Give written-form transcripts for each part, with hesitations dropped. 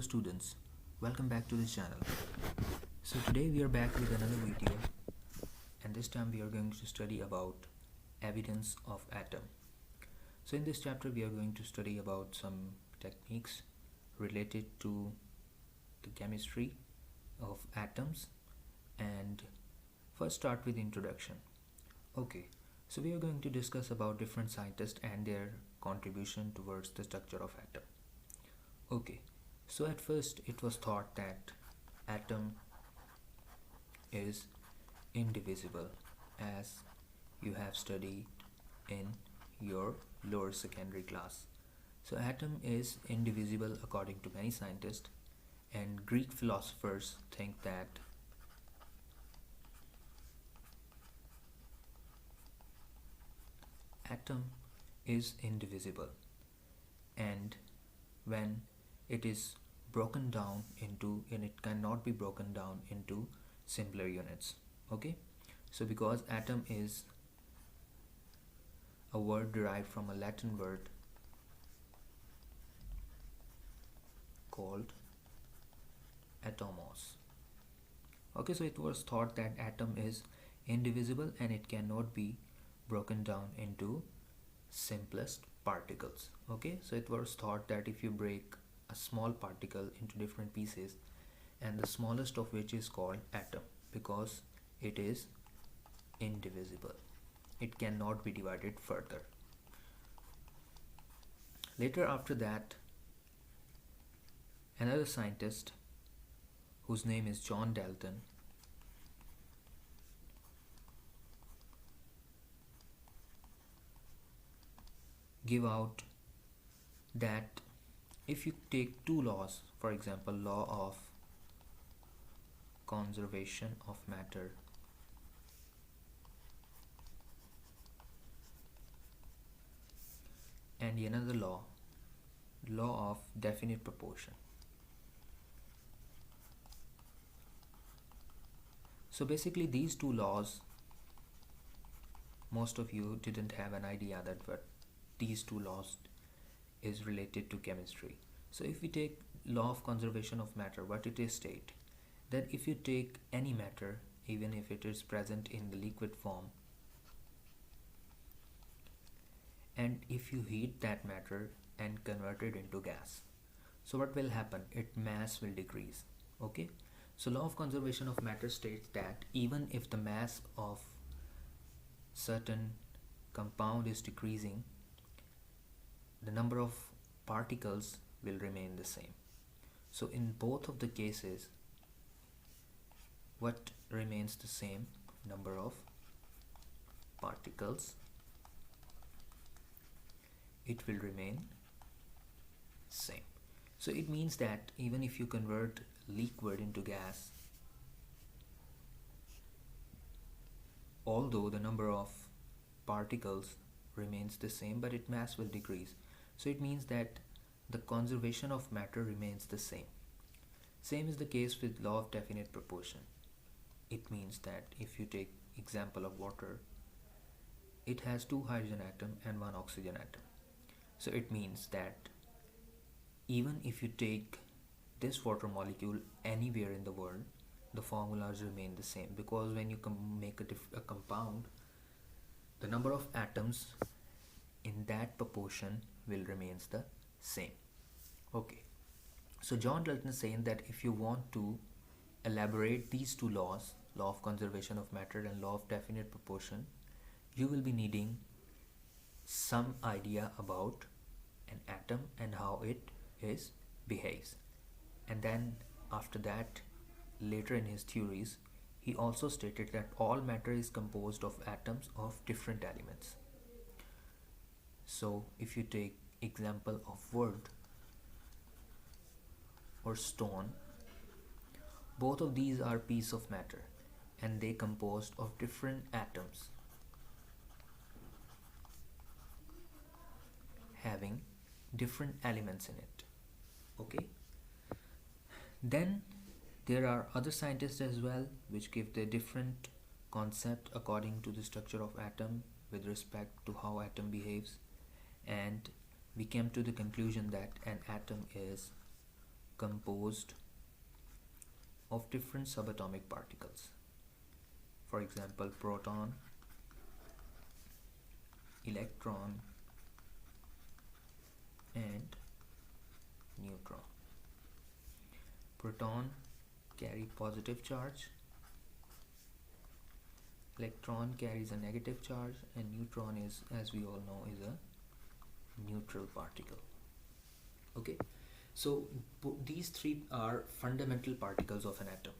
students, welcome back to this channel. So today we are back with another video, and this time we are going to study about evidence of atom. So in this chapter we are going to study about some techniques related to the chemistry of atoms, and first start with introduction. Okay, so we are going to discuss about different scientists and their contribution towards the structure of atom. Okay, so at first it was thought that atom is indivisible, as you have studied in your lower secondary class. So atom is indivisible according to many scientists, and Greek philosophers think that atom is indivisible, and when it is broken down into, and it cannot be broken down into simpler units. Okay, so because atom is a word derived from a Latin word called atomos. Okay, so it was thought that atom is indivisible and it cannot be broken down into simplest particles. Okay, so it was thought that if you break a small particle into different pieces, and the smallest of which is called atom, because it is indivisible, it cannot be divided further. Later, after that, another scientist whose name is John Dalton give out that if you take two laws, for example, law of conservation of matter and another law, law of definite proportion. So basically these two laws, most of you didn't have an idea that what these two laws is related to chemistry. So if we take law of conservation of matter, what it is state that if you take any matter, even if it is present in the liquid form, and if you heat that matter and convert it into gas, so what will happen? Its mass will decrease. Okay, so law of conservation of matter states that even if the mass of certain compound is decreasing, the number of particles will remain the same. So in both of the cases, what remains the same? Number of particles. It will remain same. So it means that even if you convert liquid into gas, although the number of particles remains the same, but its mass will decrease. So it means that the conservation of matter remains the same. Same is the case with law of definite proportion. It means that if you take example of water, it has two hydrogen atom and one oxygen atom. So it means that even if you take this water molecule anywhere in the world, the formulas remain the same, because when you make a compound, the number of atoms in that proportion will remains the same. Okay, so John Dalton is saying that if you want to elaborate these two laws, law of conservation of matter and law of definite proportion, you will be needing some idea about an atom and how it is behaves. And then after that, later in his theories, he also stated that all matter is composed of atoms of different elements. So if you take example of wood or stone, both of these are piece of matter and they composed of different atoms having different elements in it. Okay, then there are other scientists as well which give the different concept according to the structure of atom with respect to how atom behaves, and we came to the conclusion that an atom is composed of different subatomic particles. For example, proton, electron, and neutron. Proton carry positive charge, electron carries a negative charge, and neutron is, as we all know, is a neutral particle. Okay, so these three are fundamental particles of an atom.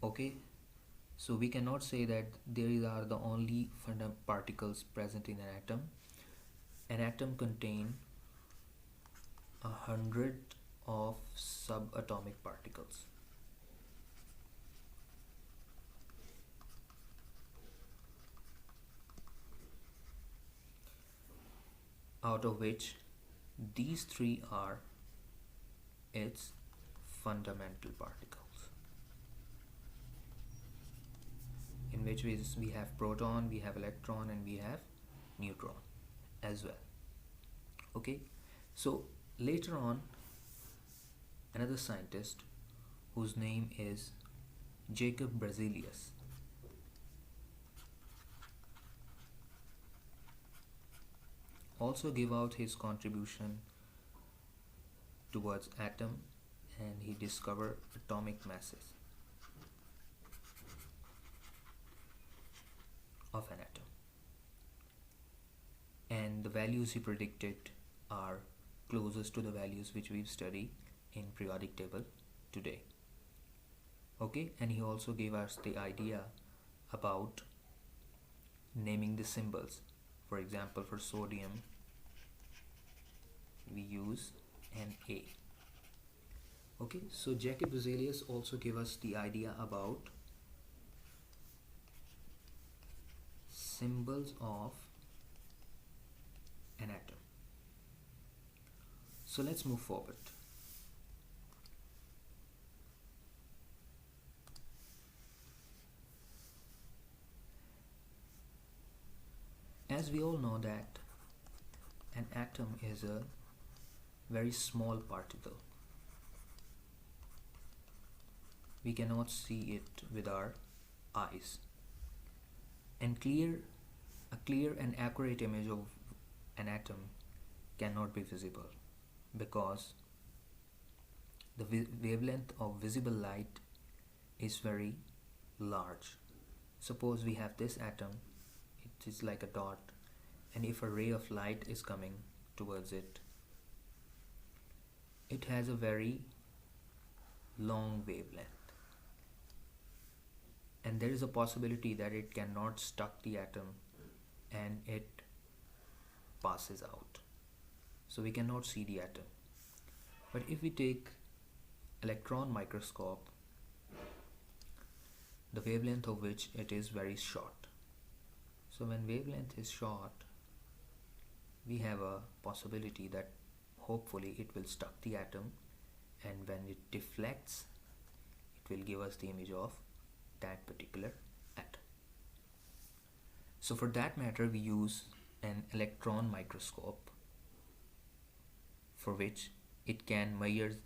Okay, so we cannot say that these are the only particles present in an atom. An atom contains 100 of subatomic particles. Out of which these three are its fundamental particles, in which we have proton, we have electron, and we have neutron as well. Okay, so later on, another scientist whose name is Jacob Berzelius also gave out his contribution towards atom, and he discovered atomic masses of an atom, and the values he predicted are closest to the values which we've studied in periodic table today. Okay, and he also gave us the idea about naming the symbols. For example, for sodium we use an A. Okay, so Jacob Berzelius also gave us the idea about symbols of an atom. So let's move forward. As we all know that an atom is a very small particle. We cannot see it with our eyes. And a clear and accurate image of an atom cannot be visible because the wavelength of visible light is very large. Suppose we have this atom, it is like a dot, and if a ray of light is coming towards it, it has a very long wavelength, and there is a possibility that it cannot stuck the atom and it passes out, so we cannot see the atom. But if we take electron microscope, the wavelength of which it is very short, so when wavelength is short, we have a possibility that hopefully it will stuck the atom, and when it deflects, it will give us the image of that particular atom. So for that matter, we use an electron microscope, for which it can measure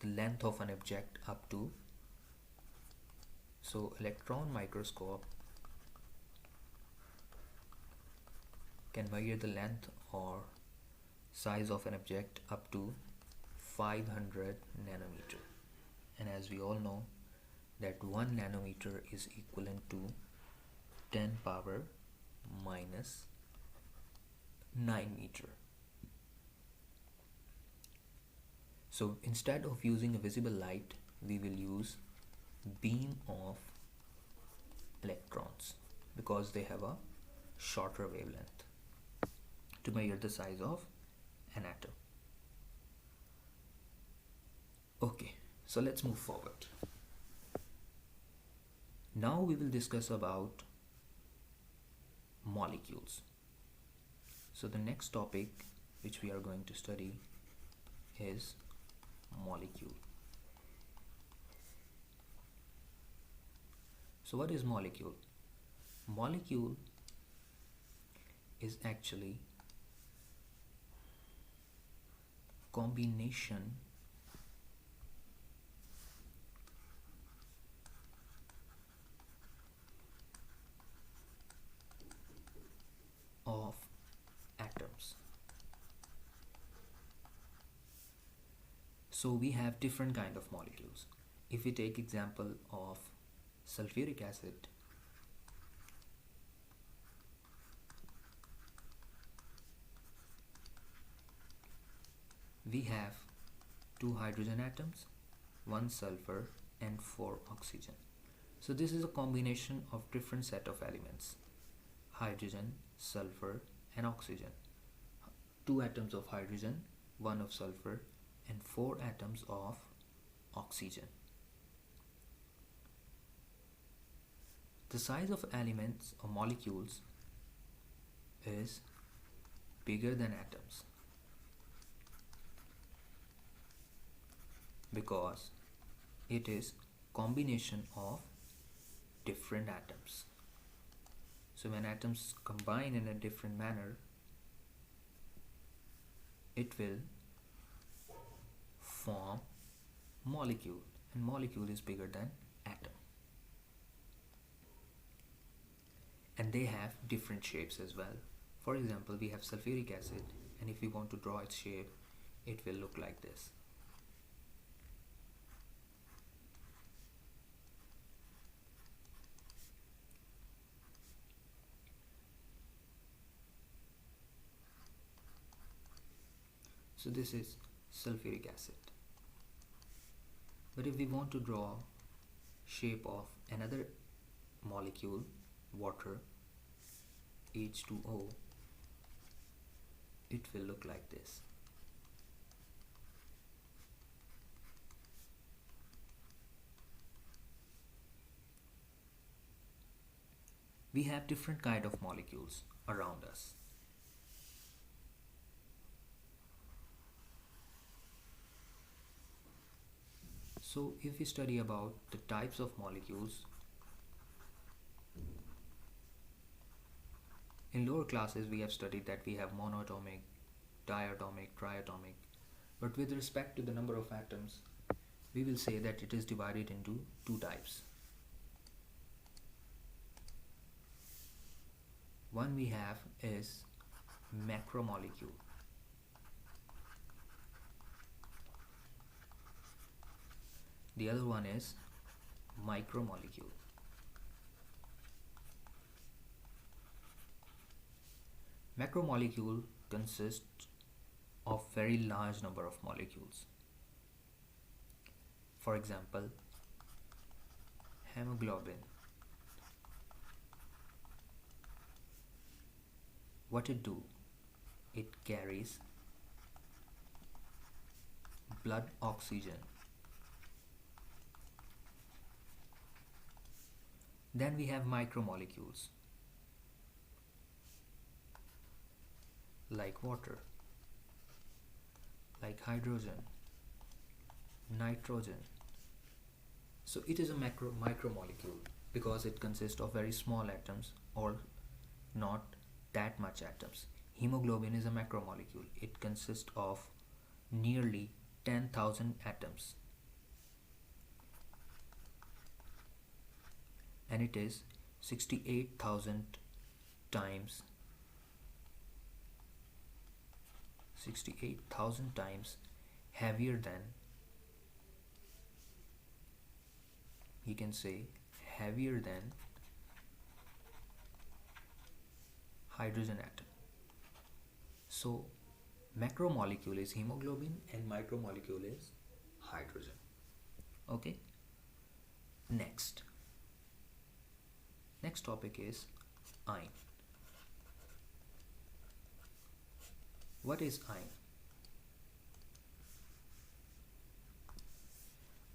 the length of an object up to. So electron microscope can measure the length or size of an object up to 500 nanometer, and as we all know that 1 nanometer is equivalent to 10 power minus 9 meter. So instead of using a visible light, we will use beam of electrons because they have a shorter wavelength to measure the size of an atom. Okay, so let's move forward. Now we will discuss about molecules. So the next topic which we are going to study is molecule. So what is molecule? Molecule is actually combination So we have different kind of molecules. If we take example of sulfuric acid, we have 2 hydrogen atoms, 1 sulfur and 4 oxygen. So this is a combination of different set of elements: hydrogen, sulfur and oxygen. 2 atoms of hydrogen, 1 of sulfur and 4 atoms of oxygen. The size of elements or molecules is bigger than atoms because it is combination of different atoms. So when atoms combine in a different manner, it will form molecule, and molecule is bigger than atom. And they have different shapes as well. For example, we have sulfuric acid, and if we want to draw its shape, it will look like this. So this is sulfuric acid. But if we want to draw shape of another molecule, water, H2O, it will look like this. We have different kind of molecules around us. So if we study about the types of molecules, in lower classes we have studied that we have monoatomic, diatomic, triatomic, but with respect to the number of atoms, we will say that it is divided into 2 types. One we have is macromolecule. The other one is micromolecule. Macromolecule consists of very large number of molecules. For example, hemoglobin. What it do? It carries blood oxygen. Then we have micromolecules like water, like hydrogen, nitrogen. So it is a micromolecule because it consists of very small atoms or not that much atoms. Hemoglobin is a macromolecule. It consists of nearly 10,000 atoms. And it is 68,000 times heavier than, you can say, heavier than hydrogen atom. So macromolecule is hemoglobin and micromolecule is hydrogen. Okay, next topic is ion. What is ion?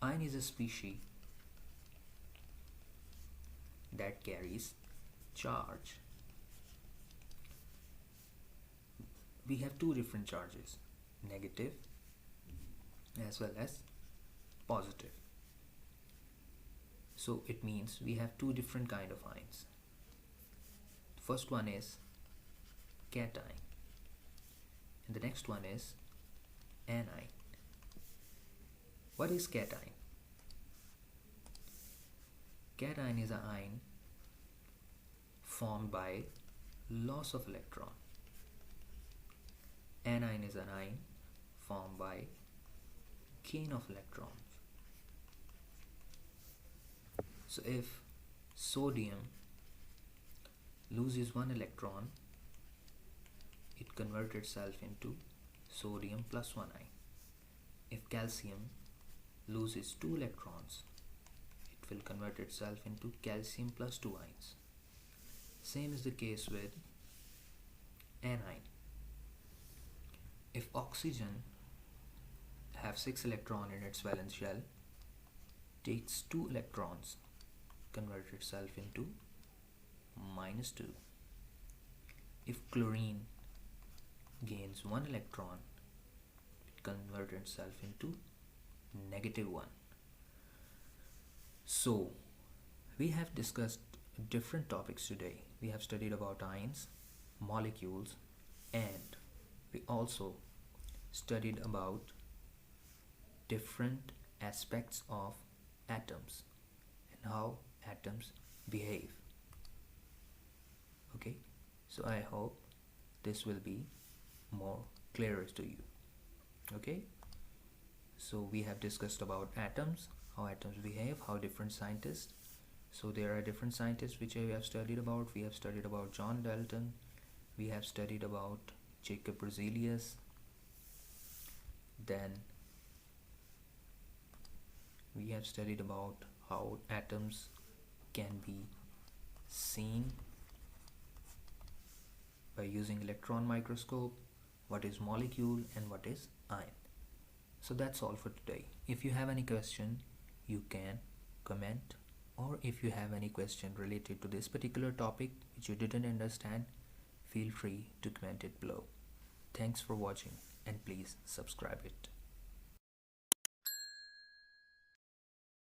Ion is a species that carries charge. We have 2 different charges, negative as well as positive. So it means we have 2 different kind of ions. The first one is cation and the next one is anion. What is cation? Cation is an ion formed by loss of electron. Anion is an ion formed by chain of electrons. So if sodium loses one electron, it converts itself into sodium plus one ion. If calcium loses two electrons, it will convert itself into calcium plus two ions. Same is the case with anion. If oxygen have 6 electrons in its valence shell, takes 2 electrons, convert itself into -2. If chlorine gains 1 electron, it converts itself into -1. So, we have discussed different topics today. We have studied about ions, molecules, and we also studied about different aspects of atoms and how atoms behave. Okay, so I hope this will be more clearer to you. Okay, so we have discussed about atoms, how atoms behave, how different scientists. So there are different scientists which we have studied about. We have studied about John Dalton. We have studied about Jacob Berzelius. Then we have studied about how atoms can be seen by using electron microscope, what is molecule and what is ion. So that's all for today. If you have any question, you can comment, or if you have any question related to this particular topic which you didn't understand, feel free to comment it below. Thanks for watching and please subscribe it.